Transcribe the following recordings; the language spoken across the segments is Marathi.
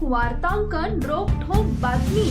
वार्तांकन रोखठोक बातमी।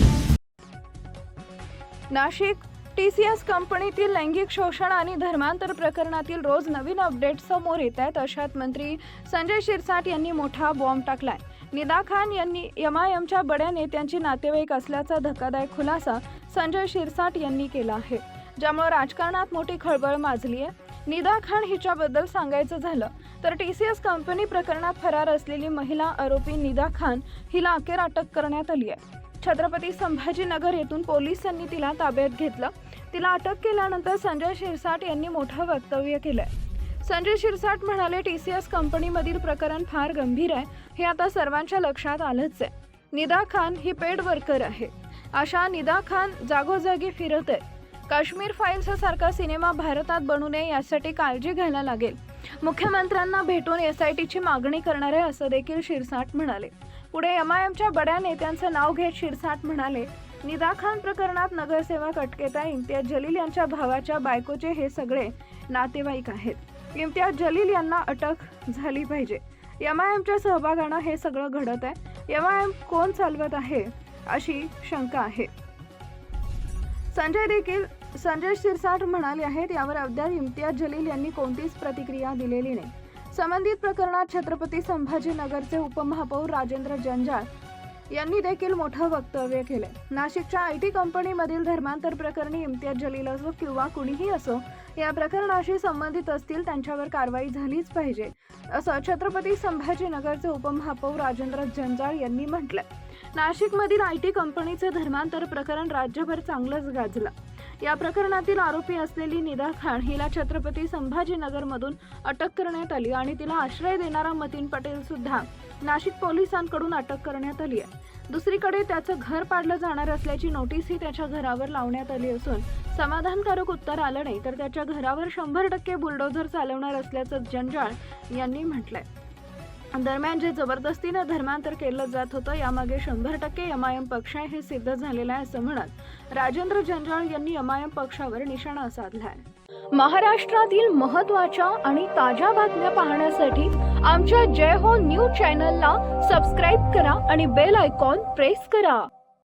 नाशिक TCS कंपनीतील लैंगिक शोषण आणि धर्मांतर प्रकरणातील रोज नवीन अपडेट समोर येत आहेत। अशात मंत्री संजय शिरसाट यांनी मोठा बॉम्ब टाकलाय। निदा खान यांनी MIMच्या बड्या नेत्यांची नातेवाईक असल्याचा धक्कादायक खुलासा संजय शिरसाट यांनी केला आहे, ज्यामुळे राजकारणात मोठी खळबळ माजली आहे। निदा खान हिच्याबद्दल सांगायचं झालं तर TCS कंपनी प्रकरणात फरार असलेली महिला आरोपी निदा खान हिला अखेर अटक करण्यात आली आहे। छत्रपती संभाजीनगर येथून पोलिसांनी तिला ताब्यात घेतलं। तिला अटक केल्यानंतर संजय शिरसाट यांनी मोठं वक्तव्य केलंय। संजय शिरसाट म्हणाले, TCS कंपनीमधील प्रकरण फार गंभीर आहे, हे आता सर्वांच्या लक्षात आलंच आहे। निदा खान ही पेड वर्कर आहे। अशा निदा खान जागोजागी फिरत आहे। काश्मीर फाईल्स सारखा सिनेमा भारतात बनू नये यासाठी काळजी घ्यायला लागेल। मुख्यमंत्र्यांना भेटून SITची मागणी करणार आहे, असं देखील शिरसाट म्हणाले। पुढे MIMच्या बड्या नेत्यांचं नाव घेत शिरसाट म्हणाले, निदा खान प्रकरणात नगरसेवक अटकेत आहे। इम्तियाज जलील यांच्या भावाच्या बायकोचे हे सगळे नातेवाईक आहेत। इम्तियाज जलील यांना अटक झाली पाहिजे। MIMच्या सहभागानं हे सगळं घडत आहे। MIM कोण चालवत आहे अशी शंका आहे। संजय शिरसाट म्हणाले आहेत, यावर अद्याप इम्तियाज जलील यांनी कोणतीच प्रतिक्रिया दिलेली नाही। संबंधित प्रकरणात छत्रपती संभाजीनगरचे उपमहापौर राजेंद्र जंजाळ यांनी देखील मोठं वक्तव्य केले। नाशिकच्या IT कंपनीमधील धर्मांतर प्रकरणी इम्तियाज जलील असो किंवा कुणीही असो, या प्रकरणाशी संबंधित असतील त्यांच्यावर कारवाई झालीच पाहिजे, असं छत्रपती संभाजीनगरचे उपमहापौर राजेंद्र जंजाळ यांनी म्हटलंय। नाशिकमधील IT कंपनीचे धर्मांतर प्रकरण राज्यभर चांगलंच गाजलं। या प्रकरणातील आरोपी असलेली निदा खान हिला छत्रपती संभाजीनगरमधून अटक करण्यात आली आणि तिला आश्रय देणारा मतीन पटेल सुद्धा नाशिक पोलिसांकडून अटक करण्यात आली आहे। दुसरीकडे त्याचं घर पाडलं जाणार असल्याची नोटीसही त्याच्या घरावर लावण्यात आली असून समाधानकारक उत्तर आलं नाही तर त्याच्या घरावर 100% बुलडोझर चालवणार असल्याचं जंजाळ यांनी म्हटलंय। दरम्यान जे जबरदस्तीने धर्मांतर केलं जात होतं यामागे 100% MIM पक्ष आहे हे सिद्ध झालेलं आहे, असं म्हणत राजेंद्र जंजाळ यांनी MIM पक्षावर निशाणा साधलाय। महाराष्ट्रातील महत्त्वाच्या आणि ताज्या बातम्या पाहण्यासाठी आमच्या जय हो न्यूज चॅनलला सबस्क्राईब करा आणि बेल आयकॉन प्रेस करा।